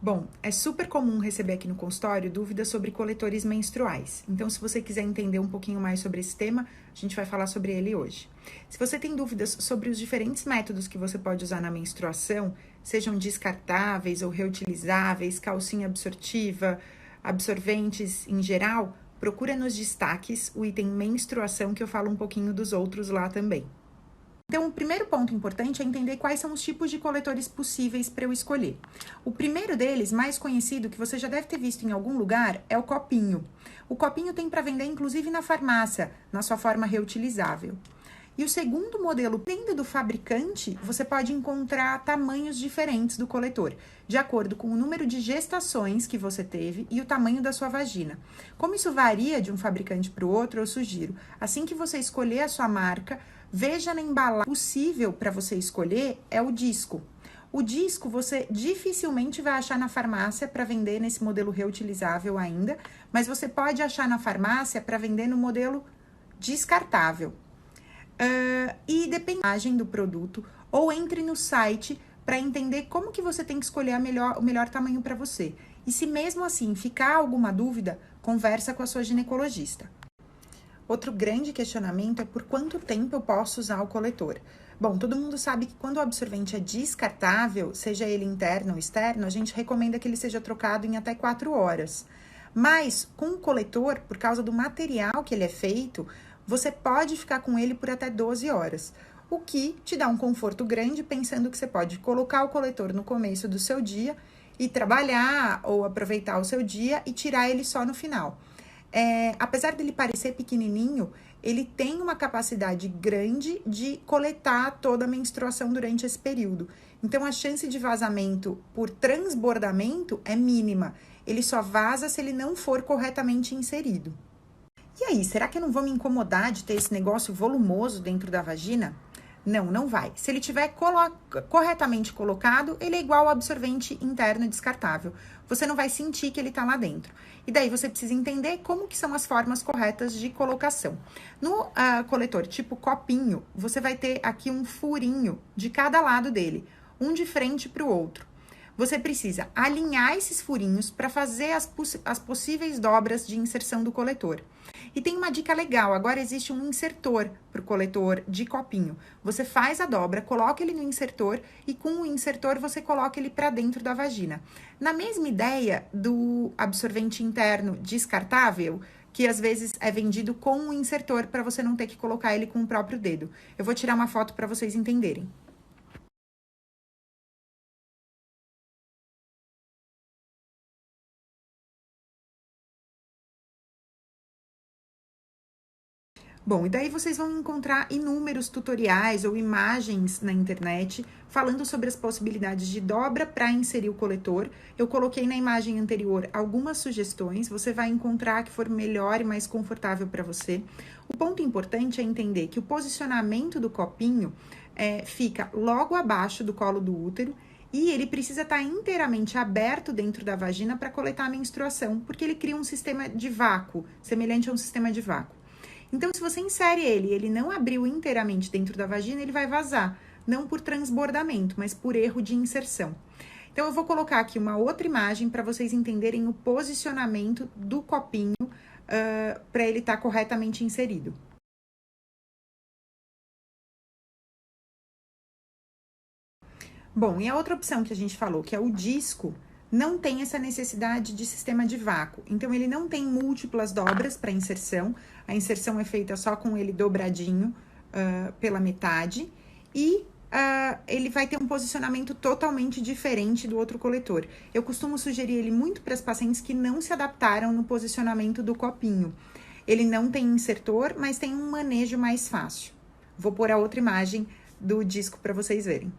Bom, é super comum receber aqui no consultório dúvidas sobre coletores menstruais. Então, se você quiser entender um pouquinho mais sobre esse tema, a gente vai falar sobre ele hoje. Se você tem dúvidas sobre os diferentes métodos que você pode usar na menstruação, sejam descartáveis ou reutilizáveis, calcinha absortiva, absorventes em geral, procura nos destaques o item menstruação que eu falo um pouquinho dos outros lá também. Então, o primeiro ponto importante é entender quais são os tipos de coletores possíveis para eu escolher. O primeiro deles, mais conhecido, que você já deve ter visto em algum lugar, é o copinho. O copinho tem para vender, inclusive, na farmácia, na sua forma reutilizável. E o segundo modelo, dependendo do fabricante, você pode encontrar tamanhos diferentes do coletor, de acordo com o número de gestações que você teve e o tamanho da sua vagina. Como isso varia de um fabricante para o outro, eu sugiro, assim que você escolher a sua marca, veja na embalagem. Possível para você escolher é o disco. O disco você dificilmente vai achar na farmácia para vender nesse modelo reutilizável ainda, mas você pode achar na farmácia para vender no modelo descartável. E depende da imagem do produto, ou entre no site para entender como que você tem que escolher o melhor tamanho para você. E se mesmo assim ficar alguma dúvida, conversa com a sua ginecologista. Outro grande questionamento é por quanto tempo eu posso usar o coletor. Bom, todo mundo sabe que quando o absorvente é descartável, seja ele interno ou externo, a gente recomenda que ele seja trocado em até 4 horas. Mas com o coletor, por causa do material que ele é feito, você pode ficar com ele por até 12 horas, o que te dá um conforto grande, pensando que você pode colocar o coletor no começo do seu dia e trabalhar ou aproveitar o seu dia e tirar ele só no final. Apesar dele parecer pequenininho, ele tem uma capacidade grande de coletar toda a menstruação durante esse período. Então, a chance de vazamento por transbordamento é mínima. Ele só vaza se ele não for corretamente inserido. E aí, será que eu não vou me incomodar de ter esse negócio volumoso dentro da vagina? Não, não vai. Se ele tiver corretamente colocado, ele é igual ao absorvente interno descartável. Você não vai sentir que ele está lá dentro. E daí você precisa entender como que são as formas corretas de colocação. No coletor tipo copinho, você vai ter aqui um furinho de cada lado dele, um de frente para o outro. Você precisa alinhar esses furinhos para fazer as possíveis dobras de inserção do coletor. E tem uma dica legal, agora existe um insertor para o coletor de copinho. Você faz a dobra, coloca ele no insertor e com o insertor você coloca ele para dentro da vagina. Na mesma ideia do absorvente interno descartável, que às vezes é vendido com o insertor para você não ter que colocar ele com o próprio dedo. Eu vou tirar uma foto para vocês entenderem. Bom, e daí vocês vão encontrar inúmeros tutoriais ou imagens na internet falando sobre as possibilidades de dobra para inserir o coletor. Eu coloquei na imagem anterior algumas sugestões, você vai encontrar a que for melhor e mais confortável para você. O ponto importante é entender que o posicionamento do copinho fica logo abaixo do colo do útero e ele precisa estar inteiramente aberto dentro da vagina para coletar a menstruação, porque ele cria um sistema de vácuo, semelhante a um sistema de vácuo. Então, se você insere ele e ele não abriu inteiramente dentro da vagina, ele vai vazar. Não por transbordamento, mas por erro de inserção. Então, eu vou colocar aqui uma outra imagem para vocês entenderem o posicionamento do copinho para ele estar corretamente inserido. Bom, e a outra opção que a gente falou, que é o disco, não tem essa necessidade de sistema de vácuo. Então, ele não tem múltiplas dobras para inserção. A inserção é feita só com ele dobradinho pela metade. E ele vai ter um posicionamento totalmente diferente do outro coletor. Eu costumo sugerir ele muito para as pacientes que não se adaptaram no posicionamento do copinho. Ele não tem insertor, mas tem um manejo mais fácil. Vou pôr a outra imagem do disco para vocês verem.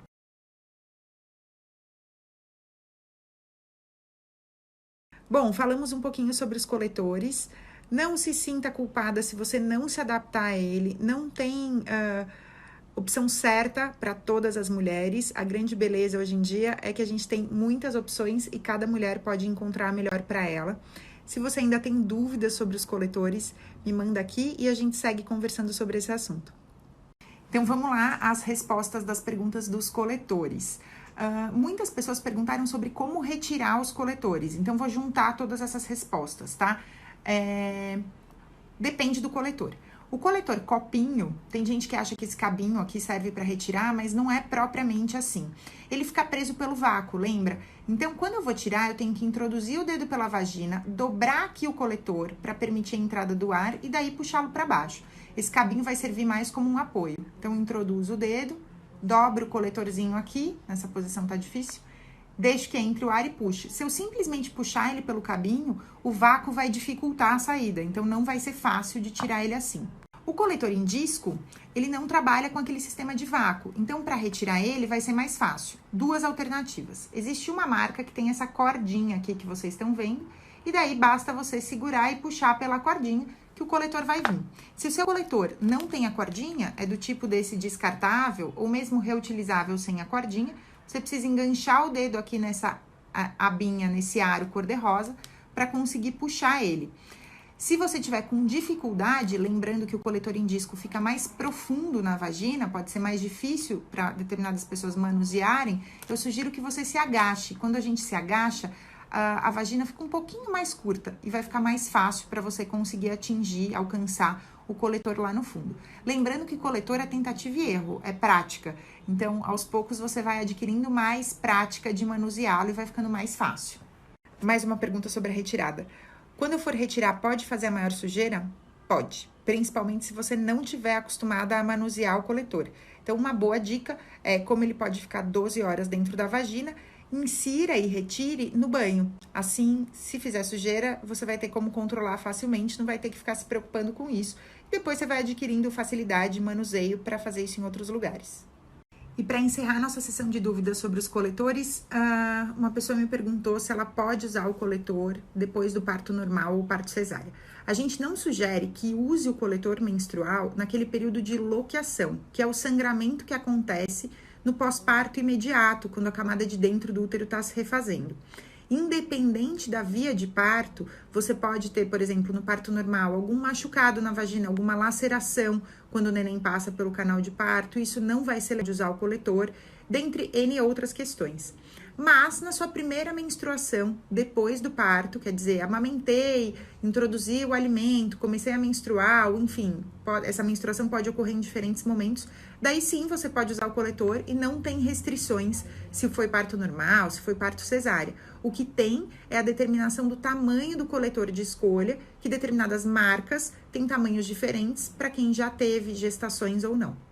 Bom, falamos um pouquinho sobre os coletores. Não se sinta culpada se você não se adaptar a ele. Não tem opção certa para todas as mulheres. A grande beleza hoje em dia é que a gente tem muitas opções e cada mulher pode encontrar a melhor para ela. Se você ainda tem dúvidas sobre os coletores, me manda aqui e a gente segue conversando sobre esse assunto. Então, vamos lá às respostas das perguntas dos coletores. Muitas pessoas perguntaram sobre como retirar os coletores, então vou juntar todas essas respostas, tá? Depende do coletor. O coletor copinho, tem gente que acha que esse cabinho aqui serve para retirar, mas não é propriamente assim. Ele fica preso pelo vácuo, lembra? Então, quando eu vou tirar, eu tenho que introduzir o dedo pela vagina, dobrar aqui o coletor para permitir a entrada do ar e daí puxá-lo para baixo. Esse cabinho vai servir mais como um apoio. Então, eu introduzo o dedo, dobro o coletorzinho aqui, nessa posição tá difícil, deixo que entre o ar e puxe. Se eu simplesmente puxar ele pelo cabinho, o vácuo vai dificultar a saída, então não vai ser fácil de tirar ele assim. O coletor em disco, ele não trabalha com aquele sistema de vácuo, então para retirar ele vai ser mais fácil. Duas alternativas. Existe uma marca que tem essa cordinha aqui que vocês estão vendo, e daí basta você segurar e puxar pela cordinha que o coletor vai vir. Se o seu coletor não tem a cordinha, é do tipo desse descartável ou mesmo reutilizável sem a cordinha, você precisa enganchar o dedo aqui nessa abinha, nesse aro cor-de-rosa, para conseguir puxar ele. Se você tiver com dificuldade, lembrando que o coletor em disco fica mais profundo na vagina, pode ser mais difícil para determinadas pessoas manusearem, eu sugiro que você se agache. Quando a gente se agacha, a vagina fica um pouquinho mais curta e vai ficar mais fácil para você conseguir atingir, alcançar o coletor lá no fundo. Lembrando que coletor é tentativa e erro, é prática. Então, aos poucos, você vai adquirindo mais prática de manuseá-lo e vai ficando mais fácil. Mais uma pergunta sobre a retirada. Quando eu for retirar, pode fazer a maior sujeira? Pode, principalmente se você não tiver acostumada a manusear o coletor. Então, uma boa dica é como ele pode ficar 12 horas dentro da vagina, insira e retire no banho. Assim, se fizer sujeira, você vai ter como controlar facilmente, não vai ter que ficar se preocupando com isso. Depois você vai adquirindo facilidade e manuseio para fazer isso em outros lugares. E para encerrar nossa sessão de dúvidas sobre os coletores, uma pessoa me perguntou se ela pode usar o coletor depois do parto normal ou parto cesárea. A gente não sugere que use o coletor menstrual naquele período de loquiação, que é o sangramento que acontece no pós-parto imediato, quando a camada de dentro do útero está se refazendo. Independente da via de parto, você pode ter, por exemplo, no parto normal, algum machucado na vagina, alguma laceração quando o neném passa pelo canal de parto, isso não vai ser de usar o coletor, dentre N outras questões. Mas, na sua primeira menstruação, depois do parto, quer dizer, amamentei, introduzi o alimento, comecei a menstruar, enfim, essa menstruação pode ocorrer em diferentes momentos, daí sim você pode usar o coletor e não tem restrições se foi parto normal, se foi parto cesárea. O que tem é a determinação do tamanho do coletor de escolha, que determinadas marcas têm tamanhos diferentes para quem já teve gestações ou não.